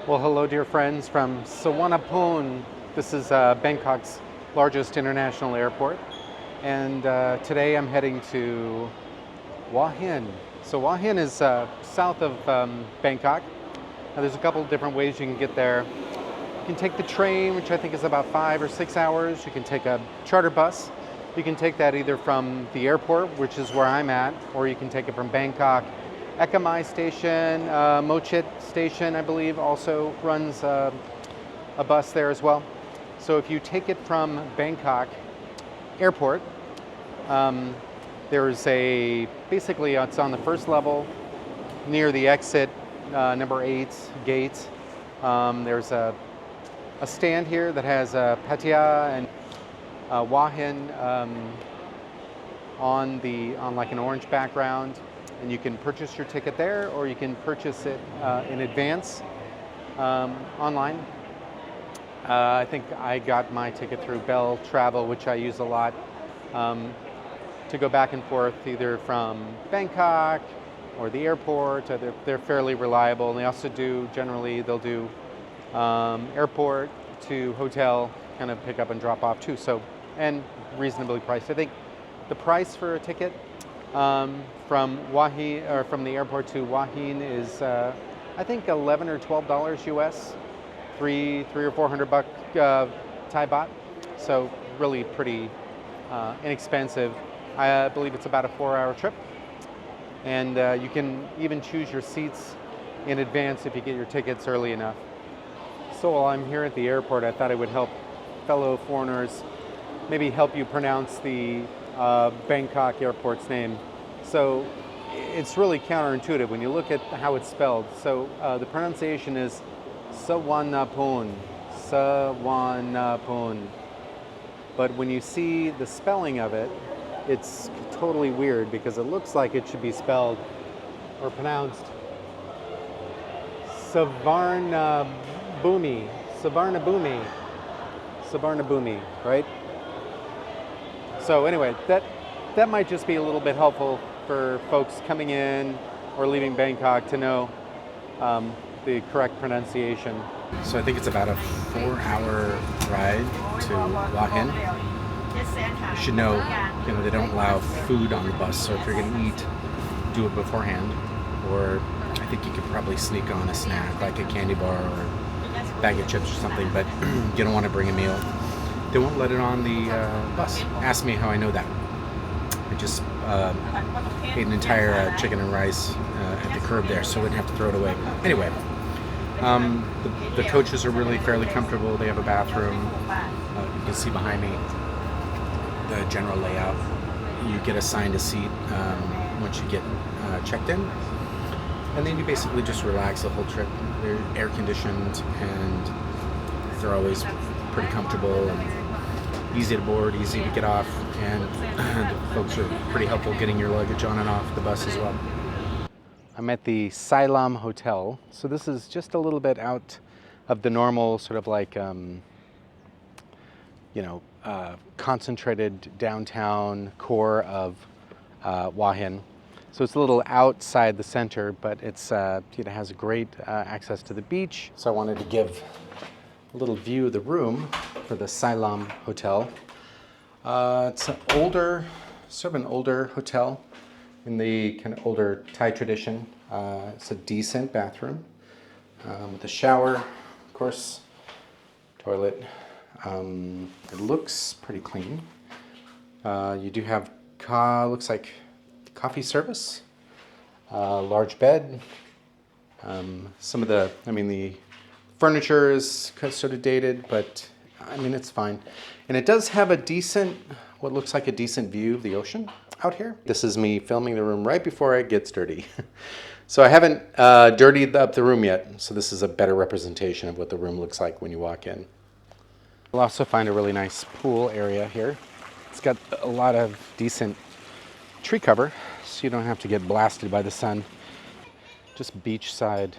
Well, hello, dear friends from Suvarnabhumi. This is Bangkok's largest international airport, and today I'm heading to Hua Hin. So Hua Hin is south of Bangkok. Now, there's a couple of different ways you can get there. You can take the train, which I think is about 5 or 6 hours. You can take a charter bus. You can take that either from the airport, which is where I'm at, or you can take it from Bangkok. Ekamai Station, Mochit Station, I believe, also runs a bus there as well. So if you take it from Bangkok Airport, there's basically it's on the first level near the exit number 8 gate. There's a stand here that has a Pattaya and Hua Hin on like an orange background. And you can purchase your ticket there, or you can purchase it in advance online. I think I got my ticket through Bell Travel, which I use a lot to go back and forth either from Bangkok or the airport. They're fairly reliable. And they also they'll do airport to hotel kind of pick up and drop off too. So, and reasonably priced. I think the price for a ticket from Hua Hin, or from the airport to Hua Hin, is I think $11 or $12 US, three or $400 Thai baht. So really pretty inexpensive. I believe it's about a 4-hour trip, and you can even choose your seats in advance if you get your tickets early enough. So while I'm here at the airport, I thought it would help fellow foreigners, maybe help you pronounce the Bangkok airport's name. So it's really counterintuitive when you look at how it's spelled. So the pronunciation is Suvarnabhumi, Suvarnabhumi. But when you see the spelling of it, it's totally weird because it looks like it should be spelled or pronounced Suvarnabhumi, Suvarnabhumi, Suvarnabhumi, right? So anyway, that might just be a little bit helpful for folks coming in or leaving Bangkok to know the correct pronunciation. So I think it's about a 4-hour ride to Hua Hin. You should know, they don't allow food on the bus, so if you're going to eat, do it beforehand. Or I think you could probably sneak on a snack like a candy bar or a bag of chips or something, but you don't want to bring a meal. They won't let it on the bus. Ask me how I know that. I just ate an entire chicken and rice at the curb there, so I wouldn't have to throw it away. Anyway, the coaches are really fairly comfortable. They have a bathroom. You can see behind me the general layout. You get assigned a seat once you get checked in, and then you basically just relax the whole trip. They're air conditioned, and they're always pretty comfortable and easy to board, easy to get off, and the folks are pretty helpful getting your luggage on and off the bus as well. I'm at the Sailom Hotel. So this is just a little bit out of the normal sort of like, concentrated downtown core of Hua Hin. So it's a little outside the center, but it's has great access to the beach. So I wanted to give a little view of the room for the Sailom Hotel. It's an older hotel in the kind of older Thai tradition. It's a decent bathroom with a shower, of course, toilet. It looks pretty clean. You do have looks like coffee service, large bed. Some of the furniture is sort of dated, but it's fine. And it does have what looks like a decent view of the ocean out here. This is me filming the room right before it gets dirty. So I haven't dirtied up the room yet, so this is a better representation of what the room looks like when you walk in. You'll also find a really nice pool area here. It's got a lot of decent tree cover, so you don't have to get blasted by the sun. Just beachside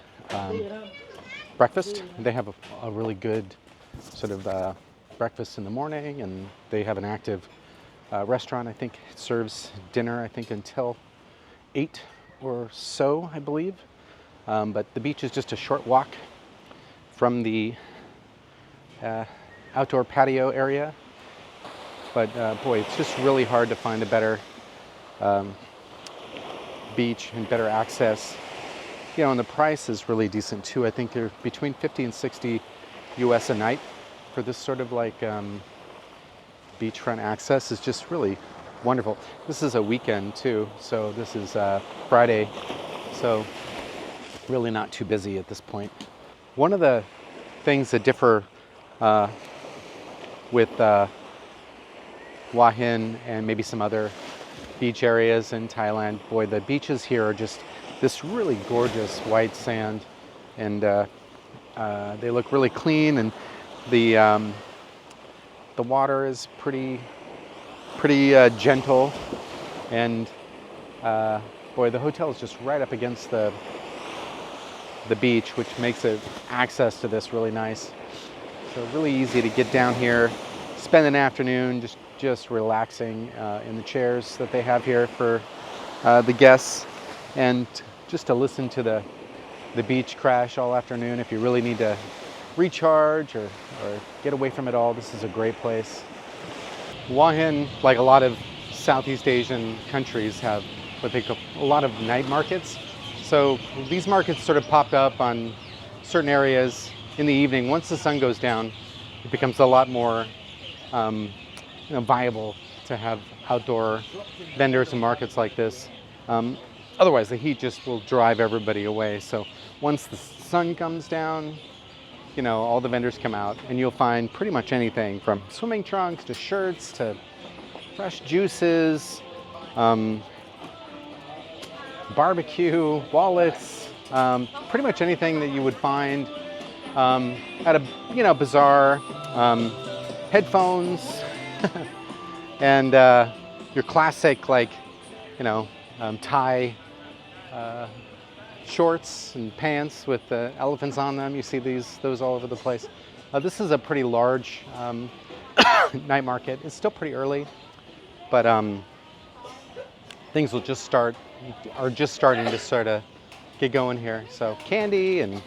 breakfast. They have a really good sort of breakfast in the morning, and they have an active restaurant. I think it serves dinner, until 8 or so, I believe. But the beach is just a short walk from the outdoor patio area. But boy, it's just really hard to find a better beach and better access. And the price is really decent too. I think they're between 50 and 60 US a night for this sort of like beachfront access. Is just really wonderful. This is a weekend too, so this is Friday, so really not too busy at this point. One of the things that differ with Hua Hin and maybe some other beach areas in Thailand, boy, the beaches here are just this really gorgeous white sand, and they look really clean, and the water is pretty gentle, and boy, the hotel is just right up against the beach, which makes it access to this really nice. So really easy to get down here, spend an afternoon just relaxing in the chairs that they have here for the guests, and just to listen to the beach crash all afternoon. If you really need to recharge or get away from it all, this is a great place. Hua Hin, like a lot of Southeast Asian countries, have what they call a lot of night markets. So these markets sort of popped up on certain areas in the evening. Once the sun goes down, it becomes a lot more viable to have outdoor vendors and markets like this. Otherwise, the heat just will drive everybody away. So once the sun comes down, all the vendors come out, and you'll find pretty much anything from swimming trunks to shirts to fresh juices, barbecue, wallets, pretty much anything that you would find at a bazaar, headphones, and your classic Thai shorts and pants with elephants on them. You see those all over the place. This is a pretty large night market. It's still pretty early, but things are just starting to sort of get going here. So candy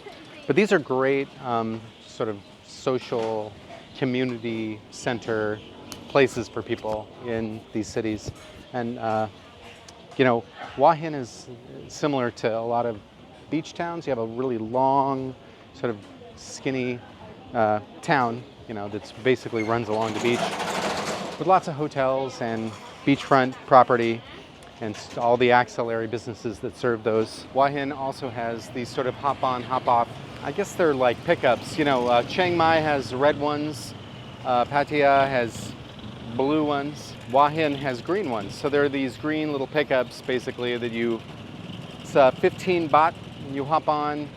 but these are great sort of social community center places for people in these cities. And Hua Hin is similar to a lot of beach towns. You have a really long, sort of skinny town, that's basically runs along the beach with lots of hotels and beachfront property and all the auxiliary businesses that serve those. Hua Hin also has these sort of hop-on, hop-off, I guess they're like pickups. Chiang Mai has red ones, Pattaya has blue ones, Hua Hin has green ones. So there are these green little pickups basically that it's 15 baht, you hop on,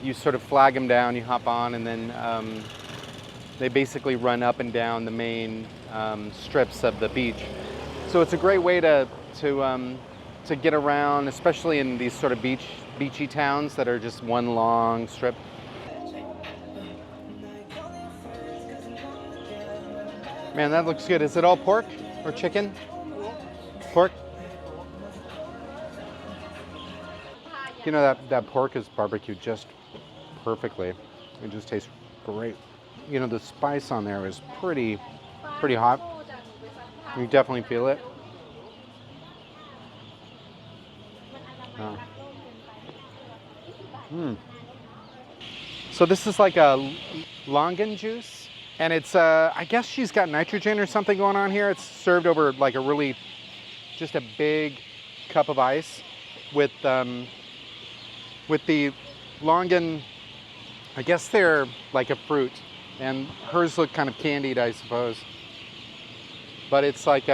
you sort of flag them down, you hop on, and then they basically run up and down the main strips of the beach. So it's a great way to get around, especially in these sort of beachy towns that are just one long strip. Man, that looks good. Is it all pork or chicken? Pork? That pork is barbecued just perfectly. It just tastes great. The spice on there is pretty hot. You definitely feel it. So this is like a longan juice, and it's I guess she's got nitrogen or something going on here. It's served over like just a big cup of ice with the longan. I guess they're like a fruit, and hers look kind of candied, I suppose. But it's like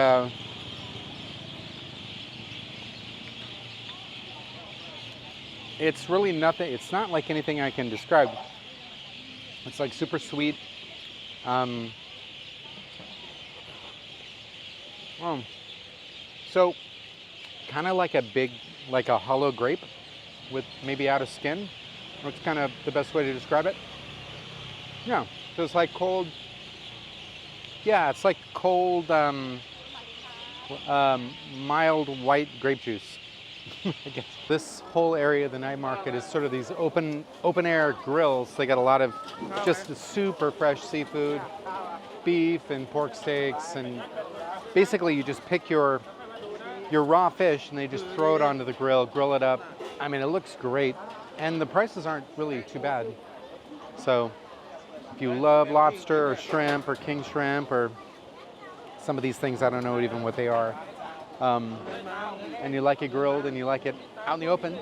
it's really nothing. It's not like anything I can describe. It's like super sweet. So kind of like a hollow grape with maybe out of skin. That's kind of the best way to describe it. Yeah, so it's like cold. Yeah, it's like cold, mild white grape juice. I guess. This whole area of the night market is sort of these open air grills. They got a lot of just super fresh seafood, beef and pork steaks, and basically you just pick your raw fish and they just throw it onto the grill it up. I mean, it looks great, and the prices aren't really too bad. So if you love lobster or shrimp or king shrimp or some of these things, I don't know even what they are, and you like it grilled and you like it out in the open,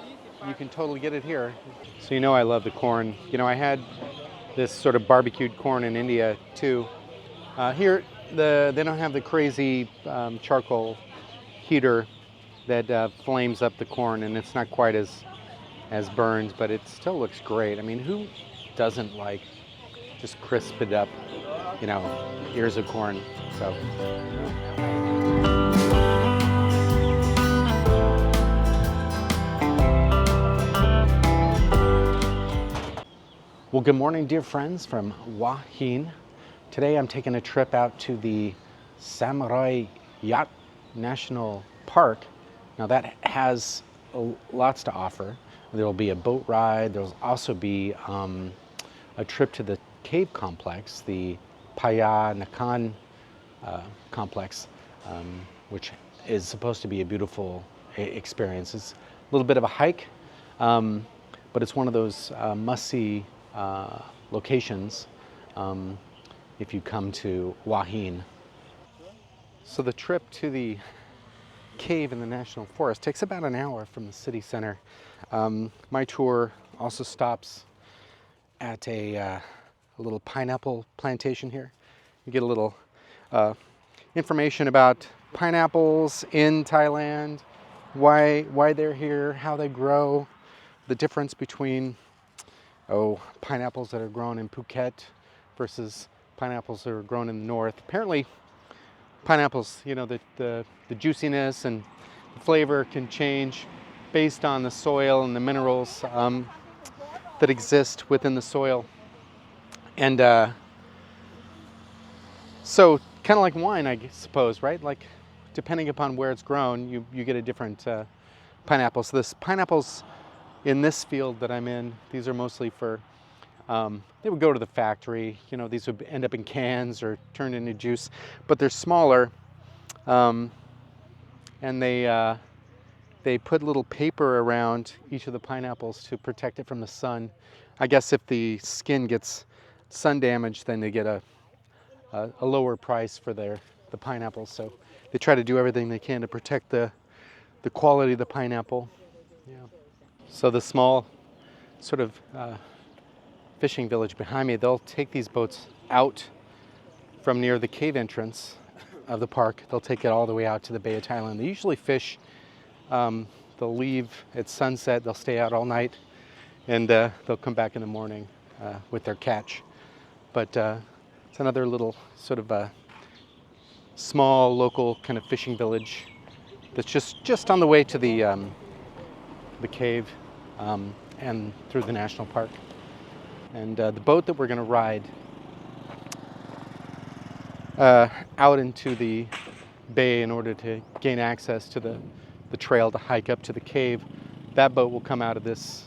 you can totally get it here. So you know I love the corn. You know, I had this sort of barbecued corn in India too. Here, they don't have the crazy charcoal heater that flames up the corn, and it's not quite as burned, but it still looks great. I mean, who doesn't like just crisp it up, you know, ears of corn? So. Well, good morning, dear friends from Hua Hin. Today I'm taking a trip out to the Hua Hin National Park. Now that has lots to offer. There will be a boat ride. There will also be a trip to the cave complex, the Phraya Nakhon complex, which is supposed to be a beautiful experience. It's a little bit of a hike, but it's one of those must-see locations if you come to Hua Hin. So the trip to the cave in the national forest takes about an hour from the city center. My tour also stops at a little pineapple plantation here. You get a little information about pineapples in Thailand, why they're here, how they grow, the difference between pineapples that are grown in Phuket versus pineapples that are grown in the north. Apparently, pineapples, you know, the juiciness and the flavor can change based on the soil and the minerals that exist within the soil. And so kind of like wine, I suppose, right? Like depending upon where it's grown, you get a different pineapple. So this pineapples in this field that I'm in, these are mostly for, they would go to the factory, you know, these would end up in cans or turned into juice, but they're smaller, and they put little paper around each of the pineapples to protect it from the sun. I guess if the skin gets sun damaged, then they get a lower price for the pineapples. So they try to do everything they can to protect the quality of the pineapple. Yeah. So the small sort of fishing village behind me, they'll take these boats out from near the cave entrance of the park. They'll take it all the way out to the Bay of Thailand. They usually fish, they'll leave at sunset, they'll stay out all night, and they'll come back in the morning with their catch. But it's another little sort of a small local kind of fishing village that's just on the way to the cave and through the national park. And the boat that we're going to ride out into the bay in order to gain access to the trail to hike up to the cave, that boat will come out of this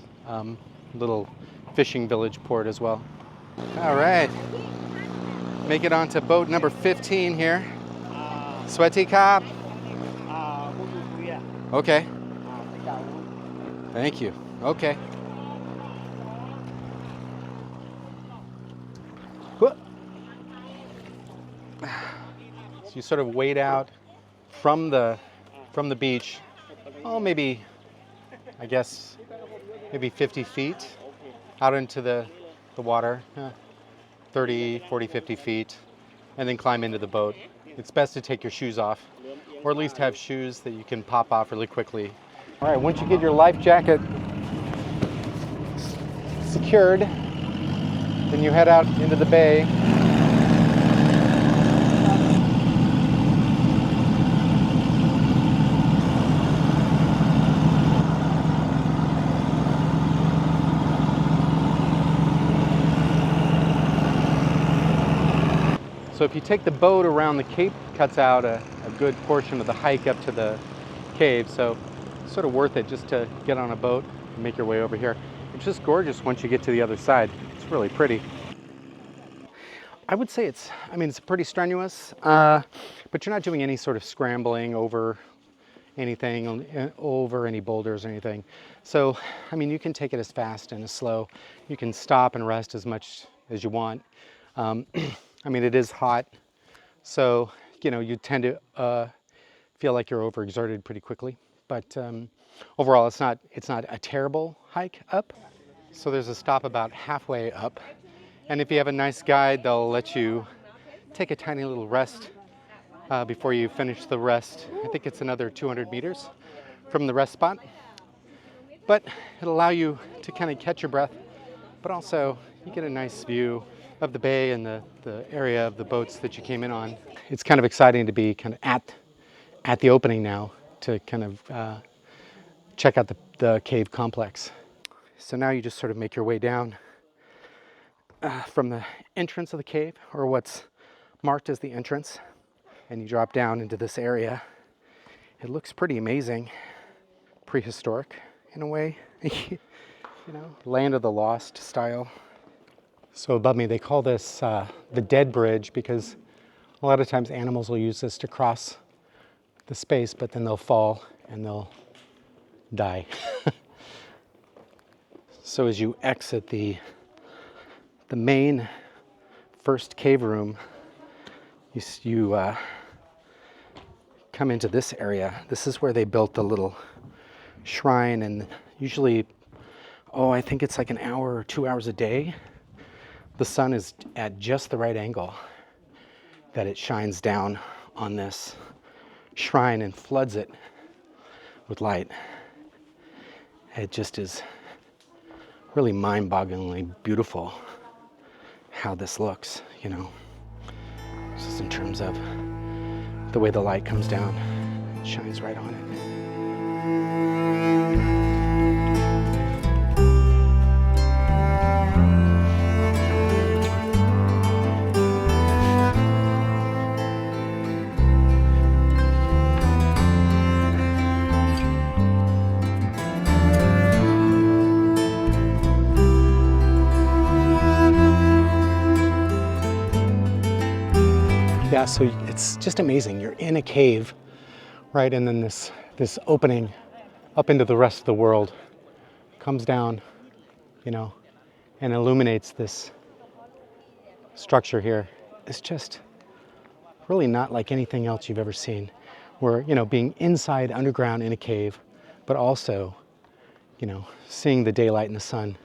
little fishing village port as well. All right, make it onto boat number 15 here. Sweaty cop. Okay. Thank you. Okay. So you sort of wade out from the beach, maybe, I guess, maybe 50 feet out into the water, 30, 40, 50 feet, and then climb into the boat. It's best to take your shoes off, or at least have shoes that you can pop off really quickly. All right, once you get your life jacket secured, then you head out into the bay. So if you take the boat around the cape, cuts out a good portion of the hike up to the cave. So sort of worth it just to get on a boat and make your way over here. It's just gorgeous once you get to the other side. It's really pretty. I would say it's pretty strenuous, but you're not doing any sort of scrambling over anything, over any boulders or anything. So, I mean, you can take it as fast and as slow. You can stop and rest as much as you want. I mean, it is hot, so, you know, you tend to feel like you're overexerted pretty quickly. But overall, it's not a terrible hike up. So there's a stop about halfway up. And if you have a nice guide, they'll let you take a tiny little rest before you finish the rest. I think it's another 200 meters from the rest spot. But it'll allow you to kind of catch your breath, but also you get a nice view of the bay and the area of the boats that you came in on. It's kind of exciting to be kind of at the opening now to kind of check out the cave complex. So now you just sort of make your way down from the entrance of the cave, or what's marked as the entrance, and you drop down into this area. It looks pretty amazing, prehistoric in a way, you know, land of the lost style. So above me, they call this the dead bridge, because a lot of times animals will use this to cross the space, but then they'll fall and they'll die. So as you exit the main first cave room, you come into this area. This is where they built the little shrine, and usually, I think it's like an hour or 2 hours a day, the sun is at just the right angle that it shines down on this shrine and floods it with light. It just is really mind-bogglingly beautiful how this looks, you know, just in terms of the way the light comes down and shines right on it. Yeah, so it's just amazing. You're in a cave, right? And then this opening up into the rest of the world comes down, you know, and illuminates this structure here. It's just really not like anything else you've ever seen. Where, you know, being inside underground in a cave, but also, you know, seeing the daylight and the sun.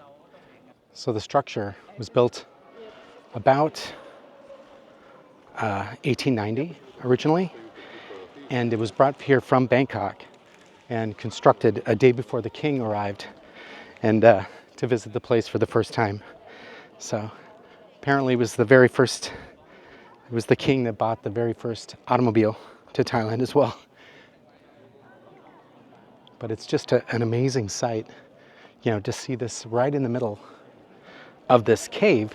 So the structure was built about 1890 originally, and it was brought here from Bangkok and constructed a day before the king arrived, and to visit the place for the first time. So apparently it was the king that bought the very first automobile to Thailand as well. But it's just an amazing sight, you know, to see this right in the middle of this cave,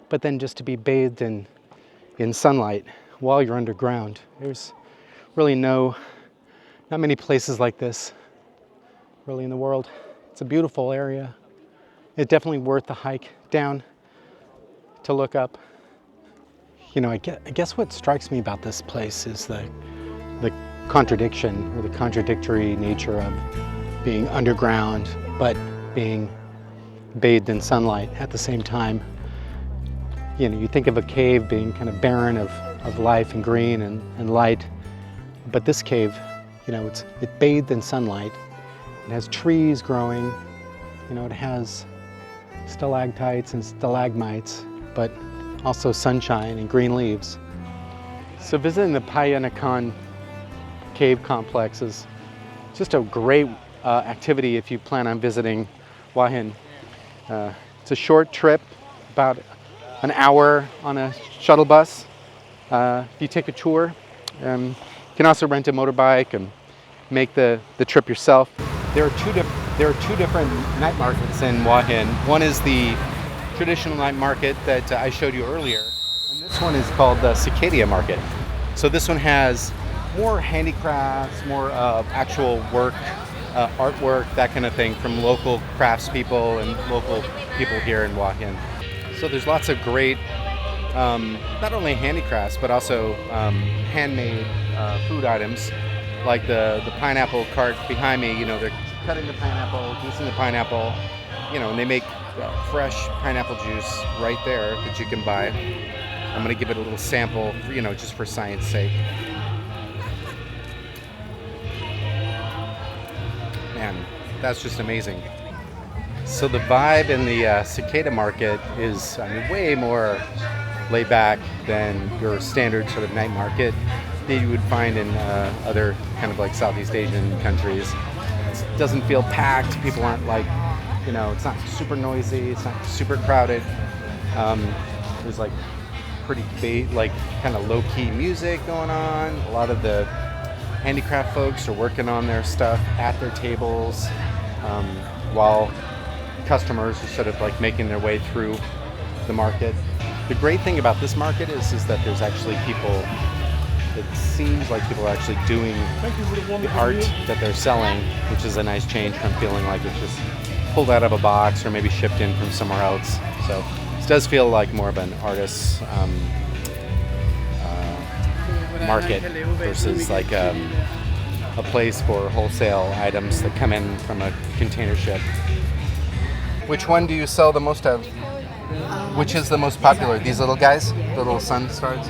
but then just to be bathed in sunlight while you're underground. There's really not many places like this really in the world. It's a beautiful area. It's definitely worth the hike down to look up. You know, I guess what strikes me about this place is the contradiction, or the contradictory nature of being underground but being bathed in sunlight at the same time. You know, you think of a cave being kind of barren of life and green and light, but this cave, you know, it's bathed in sunlight. It has trees growing, you know, it has stalactites and stalagmites, but also sunshine and green leaves. So visiting the Phraya Nakhon Cave complex is just a great activity if you plan on visiting Hua Hin. It's a short trip, about an hour on a shuttle bus. If you take a tour, you can also rent a motorbike and make the trip yourself. There are two different night markets in Hua Hin. One is the traditional night market that I showed you earlier, and this one is called the Cicada Market. So this one has more handicrafts, more actual work artwork, that kind of thing, from local craftspeople and local people here in Hua Hin. So there's lots of great, not only handicrafts, but also handmade food items, like the pineapple cart behind me. You know, they're cutting the pineapple, juicing the pineapple, you know, and they make fresh pineapple juice right there that you can buy. I'm going to give it a little sample, you know, just for science sake. Man, that's just amazing. So the vibe in the Cicada Market is, I mean, way more laid back than your standard sort of night market that you would find in other kind of like Southeast Asian countries. It doesn't feel packed. People aren't like, you know, it's not super noisy. It's not super crowded. There's like pretty like kind of low-key music going on. A lot of the handicraft folks are working on their stuff at their tables, while customers are sort of like making their way through the market. The great thing about this market is that there's actually people, it seems like people are actually doing the art that they're selling, which is a nice change from feeling like it's just pulled out of a box or maybe shipped in from somewhere else. So this does feel like more of an artist's market versus like a place for wholesale items that come in from a container ship. Which one do you sell the most of? Which is the most popular? These little guys? The little sun stars?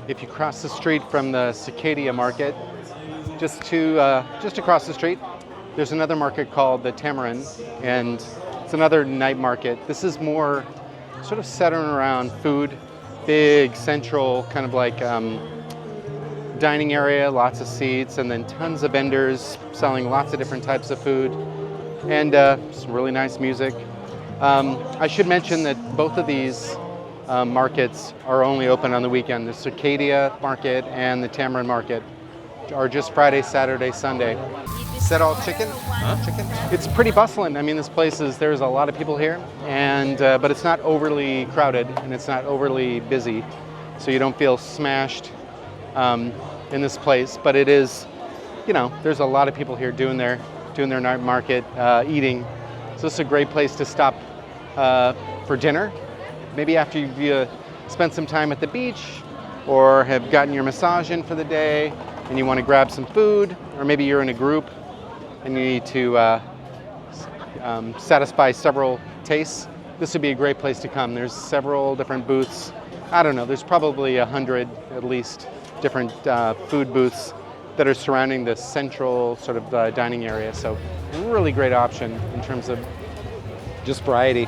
If you cross the street from the Cicada Market, just across the street, there's another market called the Tamarind, and it's another night market. This is more sort of centered around food, big central kind of like dining area, lots of seats, and then tons of vendors selling lots of different types of food, and some really nice music. I should mention that both of these markets are only open on the weekend. The Cicada Market and the Tamarind Market are just Friday, Saturday, Sunday. Is that all chicken? Huh? Chicken? It's pretty bustling. I mean, there's a lot of people here, and but it's not overly crowded and it's not overly busy, so you don't feel smashed in this place. But it is, you know, there's a lot of people here doing their night market, eating. So this is a great place to stop for dinner. Maybe after you've spent some time at the beach or have gotten your massage in for the day and you want to grab some food, or maybe you're in a group and you need to satisfy several tastes, this would be a great place to come. There's several different booths. I don't know, there's probably 100 at least different food booths that are surrounding the central sort of dining area. So really great option in terms of just variety.